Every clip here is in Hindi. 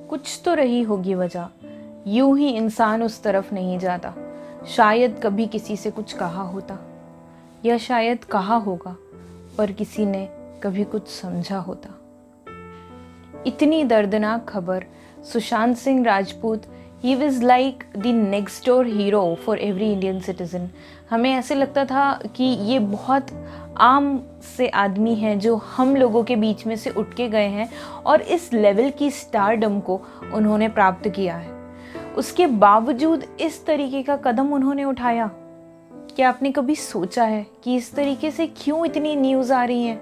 कुछ तो रही होगी वजह, यूं ही इंसान उस तरफ नहीं जाता। शायद कभी किसी से कुछ कहा होता, या शायद कहा होगा पर किसी ने कभी कुछ समझा होता। इतनी दर्दनाक खबर। Sushant Singh Rajput, he was like the next door hero for every Indian citizen. हमें ऐसे लगता था कि ये बहुत आम से आदमी हैं जो हम लोगों के बीच में से उठ के गए हैं और इस लेवल की स्टारडम को उन्होंने प्राप्त किया है। उसके बावजूद इस तरीके का कदम उन्होंने उठाया। क्या आपने कभी सोचा है कि इस तरीके से क्यों इतनी न्यूज़ आ रही हैं?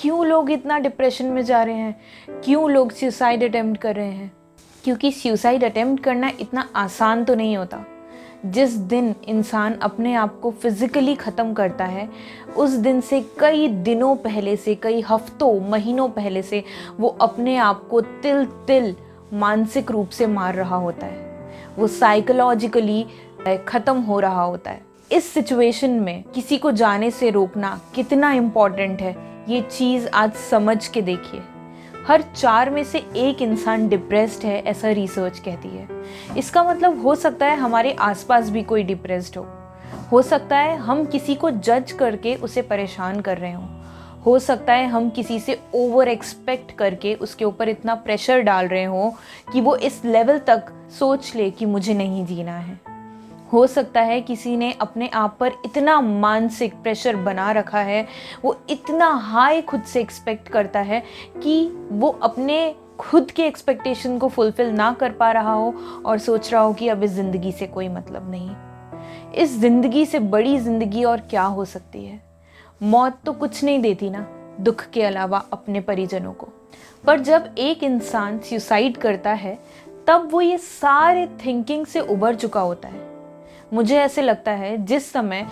क्यों लोग इतना डिप्रेशन में जा रहे हैं? क्यों लोग सुसाइड अटेम्प्ट कर रहे हैं? क्योंकि सुसाइड अटेम्प्ट करना इतना आसान तो नहीं होता। जिस दिन इंसान अपने आप को फिजिकली ख़त्म करता है, उस दिन से कई दिनों पहले से, कई हफ्तों महीनों पहले से वो अपने आप को तिल तिल मानसिक रूप से मार रहा होता है। वो साइकोलॉजिकली ख़त्म हो रहा होता है। इस सिचुएशन में किसी को जाने से रोकना कितना इम्पॉर्टेंट है, ये चीज़ आज समझ के देखिए। हर 4 में से 1 इंसान डिप्रेस्ड है, ऐसा रिसर्च कहती है। इसका मतलब हो सकता है हमारे आसपास भी कोई डिप्रेस्ड हो सकता है हम किसी को जज करके उसे परेशान कर रहे हो सकता है हम किसी से ओवर एक्सपेक्ट करके उसके ऊपर इतना प्रेशर डाल रहे हो कि वो इस लेवल तक सोच ले कि मुझे नहीं जीना है। हो सकता है किसी ने अपने आप पर इतना मानसिक प्रेशर बना रखा है, वो इतना हाई खुद से एक्सपेक्ट करता है कि वो अपने खुद के एक्सपेक्टेशन को फुलफिल ना कर पा रहा हो और सोच रहा हो कि अब इस ज़िंदगी से कोई मतलब नहीं। इस ज़िंदगी से बड़ी ज़िंदगी और क्या हो सकती है? मौत तो कुछ नहीं देती ना, दुख के अलावा अपने परिजनों को। पर जब एक इंसान सुसाइड करता है तब वो ये सारे थिंकिंग से उबर चुका होता है। मुझे ऐसे लगता है जिस समय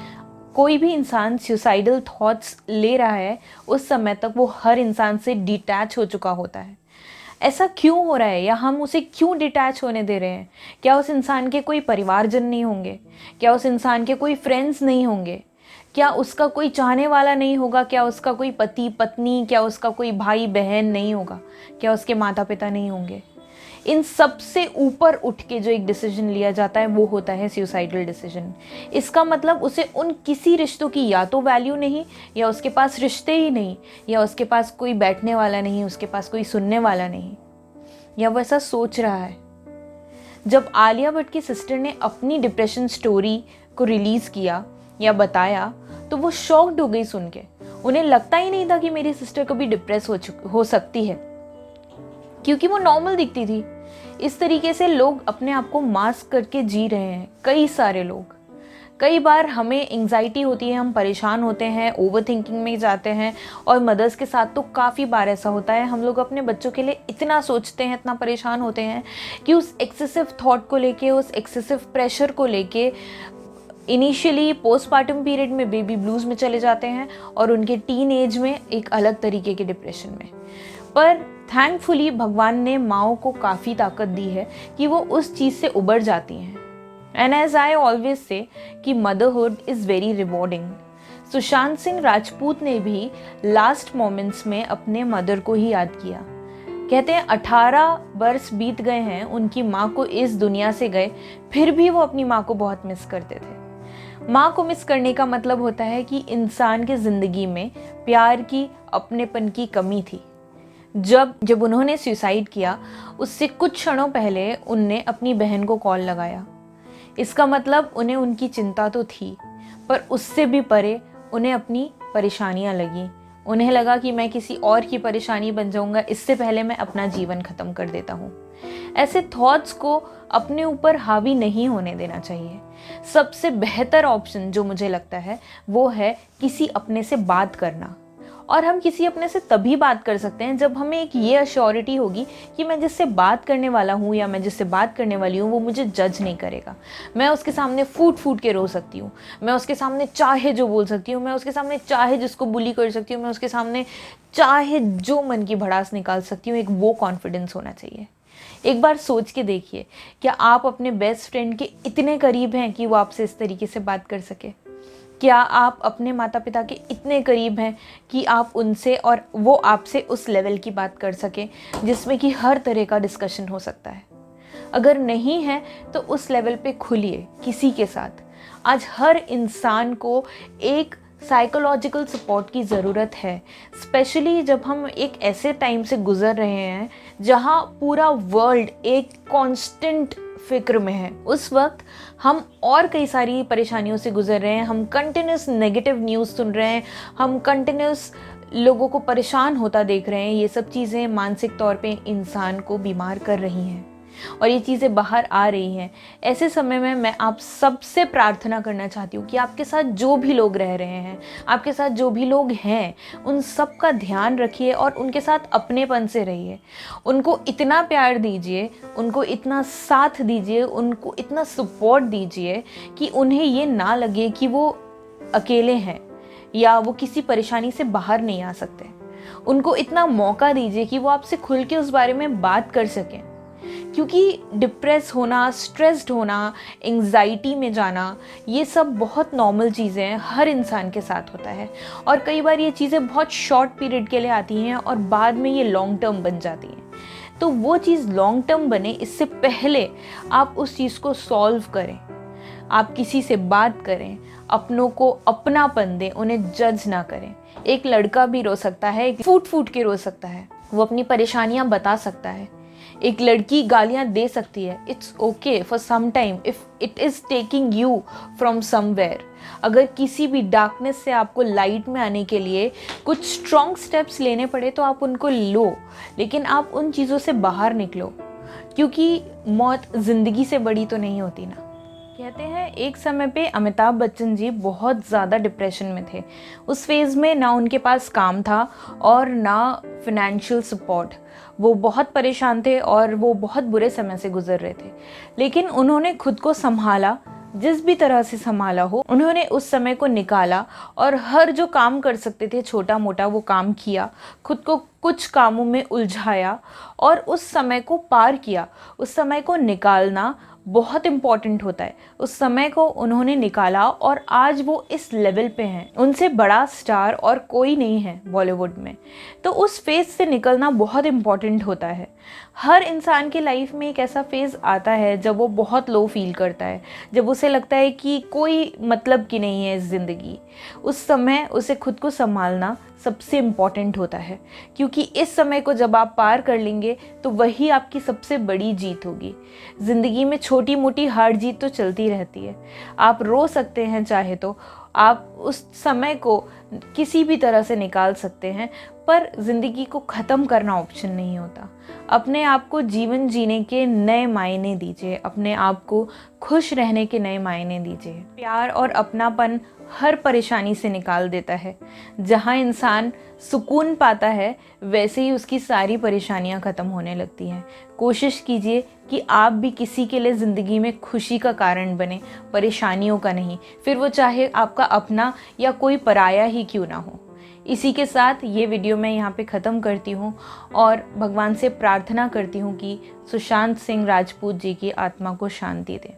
कोई भी इंसान सुसाइडल थॉट्स ले रहा है, उस समय तक वो हर इंसान से डिटैच हो चुका होता है। ऐसा क्यों हो रहा है, या हम उसे क्यों डिटैच होने दे रहे हैं? क्या उस इंसान के कोई परिवारजन नहीं होंगे? क्या उस इंसान के कोई फ्रेंड्स नहीं होंगे? क्या उसका कोई चाहने वाला नहीं होगा? क्या उसका कोई पति पत्नी, क्या उसका कोई भाई बहन नहीं होगा? क्या उसके माता पिता नहीं होंगे? इन सब से ऊपर उठ के जो एक डिसीजन लिया जाता है वो होता है सुसाइडल डिसीजन। इसका मतलब उसे उन किसी रिश्तों की या तो वैल्यू नहीं, या उसके पास रिश्ते ही नहीं, या उसके पास कोई बैठने वाला नहीं, उसके पास कोई सुनने वाला नहीं, या वो ऐसा सोच रहा है। जब आलिया भट्ट की सिस्टर ने अपनी डिप्रेशन स्टोरी को रिलीज़ किया या बताया तो वो शॉक्ड हो गई सुन के। उन्हें लगता ही नहीं था कि मेरी सिस्टर कभी डिप्रेस हो सकती है, क्योंकि वो नॉर्मल दिखती थी। इस तरीके से लोग अपने आप को मास्क करके जी रहे हैं, कई सारे लोग। कई बार हमें एंग्जाइटी होती है, हम परेशान होते हैं, ओवर थिंकिंग में जाते हैं, और मदर्स के साथ तो काफ़ी बार ऐसा होता है। हम लोग अपने बच्चों के लिए इतना सोचते हैं, इतना परेशान होते हैं कि उस एक्सेसिव थॉट को लेके, उस एक्सेसिव प्रेशर को लेके इनिशियली पोस्टपार्टम पीरियड में बेबी ब्लूज़ में चले जाते हैं और उनके टीन एज में एक अलग तरीके के डिप्रेशन में। पर थैंकफुली भगवान ने माओ को काफ़ी ताकत दी है कि वो उस चीज़ से उबर जाती हैं। And as I always say कि motherhood is very rewarding. Sushant Singh Rajput ने भी लास्ट मोमेंट्स में अपने मदर को ही याद किया। कहते हैं 18 वर्ष बीत गए हैं उनकी माँ को इस दुनिया से गए, फिर भी वो अपनी माँ को बहुत मिस करते थे। माँ को मिस करने का मतलब होता है कि इंसान की ज़िंदगी में प्यार की, अपनेपन की कमी थी। जब उन्होंने सुसाइड किया, उससे कुछ क्षणों पहले उनने अपनी बहन को कॉल लगाया। इसका मतलब उन्हें उनकी चिंता तो थी, पर उससे भी परे उन्हें अपनी परेशानियां लगी। उन्हें लगा कि मैं किसी और की परेशानी बन जाऊंगा, इससे पहले मैं अपना जीवन ख़त्म कर देता हूँ। ऐसे थॉट्स को अपने ऊपर हावी नहीं होने देना चाहिए। सबसे बेहतर ऑप्शन जो मुझे लगता है वो है किसी अपने से बात करना। और हम किसी अपने से तभी बात कर सकते हैं जब हमें एक ये अश्योरिटी होगी कि मैं जिससे बात करने वाला हूँ या मैं जिससे बात करने वाली हूँ वो मुझे जज नहीं करेगा। मैं उसके सामने फूट फूट के रो सकती हूँ, मैं उसके सामने चाहे जो बोल सकती हूँ, मैं उसके सामने चाहे जिसको बुली कर सकती हूँ, मैं उसके सामने चाहे जो मन की भड़ास निकाल सकती हूँ। एक वो कॉन्फिडेंस होना चाहिए। एक बार सोच के देखिए, क्या आप अपने बेस्ट फ्रेंड के इतने करीब हैं कि वो आपसे इस तरीके से बात कर सके? क्या आप अपने माता पिता के इतने करीब हैं कि आप उनसे और वो आपसे उस लेवल की बात कर सकें जिसमें कि हर तरह का डिस्कशन हो सकता है? अगर नहीं है तो उस लेवल पे खुलिए किसी के साथ। आज हर इंसान को एक साइकोलॉजिकल सपोर्ट की ज़रूरत है, स्पेशली जब हम एक ऐसे टाइम से गुज़र रहे हैं जहाँ पूरा वर्ल्ड एक कांस्टेंट फिक्र में है। उस वक्त हम और कई सारी परेशानियों से गुज़र रहे हैं, हम कंटिन्यूस नेगेटिव न्यूज़ सुन रहे हैं, हम कंटिन्यूस लोगों को परेशान होता देख रहे हैं। ये सब चीज़ें मानसिक तौर पे इंसान को बीमार कर रही हैं और ये चीज़ें बाहर आ रही हैं। ऐसे समय में मैं आप सबसे प्रार्थना करना चाहती हूँ कि आपके साथ जो भी लोग रह रहे हैं, आपके साथ जो भी लोग हैं, उन सब का ध्यान रखिए और उनके साथ अपनेपन से रहिए। उनको इतना प्यार दीजिए, उनको इतना साथ दीजिए, उनको इतना सपोर्ट दीजिए कि उन्हें ये ना लगे कि वो अकेले हैं या वो किसी परेशानी से बाहर नहीं आ सकते। उनको इतना मौका दीजिए कि वो आपसे खुल के उस बारे में बात कर सकें, क्योंकि डिप्रेस होना, स्ट्रेस्ड होना, एंग्जाइटी में जाना, ये सब बहुत नॉर्मल चीज़ें हैं, हर इंसान के साथ होता है। और कई बार ये चीज़ें बहुत शॉर्ट पीरियड के लिए आती हैं और बाद में ये लॉन्ग टर्म बन जाती हैं। तो वो चीज़ लॉन्ग टर्म बने इससे पहले आप उस चीज़ को सॉल्व करें। आप किसी से बात करें, अपनों को अपनापन दें, उन्हें जज ना करें। एक लड़का भी रो सकता है, फूट फूट के रो सकता है, वो अपनी परेशानियाँ बता सकता है। एक लड़की गालियाँ दे सकती है। It's okay for some time if it is taking you from somewhere. अगर किसी भी डार्कनेस से आपको लाइट में आने के लिए कुछ स्ट्रॉन्ग स्टेप्स लेने पड़े तो आप उनको लो, लेकिन आप उन चीज़ों से बाहर निकलो, क्योंकि मौत ज़िंदगी से बड़ी तो नहीं होती ना। कहते हैं एक समय पे अमिताभ बच्चन जी बहुत ज़्यादा डिप्रेशन में थे। उस फेज़ में ना उनके पास काम था और ना फिनेंशियल सपोर्ट। वो बहुत परेशान थे और वो बहुत बुरे समय से गुजर रहे थे, लेकिन उन्होंने खुद को संभाला, जिस भी तरह से संभाला हो उन्होंने उस समय को निकाला और हर जो काम कर सकते थे छोटा मोटा वो काम किया, खुद को कुछ कामों में उलझाया और उस समय को पार किया। उस समय को निकालना बहुत इम्पॉर्टेंट होता है। उस समय को उन्होंने निकाला और आज वो इस लेवल पे हैं। उनसे बड़ा स्टार और कोई नहीं है बॉलीवुड में। तो उस फेज़ से निकलना बहुत इम्पॉर्टेंट होता है। हर इंसान की लाइफ में एक ऐसा फेज़ आता है जब वो बहुत लो फील करता है, जब उसे लगता है कि कोई मतलब की नहीं है ज़िंदगी। उस समय उसे खुद को संभालना सबसे इम्पॉर्टेंट होता है, क्योंकि इस समय को जब आप पार कर लेंगे तो वही आपकी सबसे बड़ी जीत होगी। ज़िंदगी में छोटी मोटी हार जीत तो चलती रहती है। आप रो सकते हैं चाहे तो, आप उस समय को किसी भी तरह से निकाल सकते हैं, पर ज़िंदगी को ख़त्म करना ऑप्शन नहीं होता। अपने आप को जीवन जीने के नए मायने दीजिए, अपने आप को खुश रहने के नए मायने दीजिए। प्यार और अपनापन हर परेशानी से निकाल देता है। जहाँ इंसान सुकून पाता है वैसे ही उसकी सारी परेशानियाँ ख़त्म होने लगती हैं। कोशिश कीजिए कि आप भी किसी के लिए ज़िंदगी में खुशी का कारण बने, परेशानियों का नहीं, फिर वो चाहे आपका अपना या कोई पराया ही क्यों ना हो। इसी के साथ ये वीडियो मैं यहाँ पे ख़त्म करती हूँ और भगवान से प्रार्थना करती हूँ कि सुशांत सिंह राजपूत जी की आत्मा को शांति दे।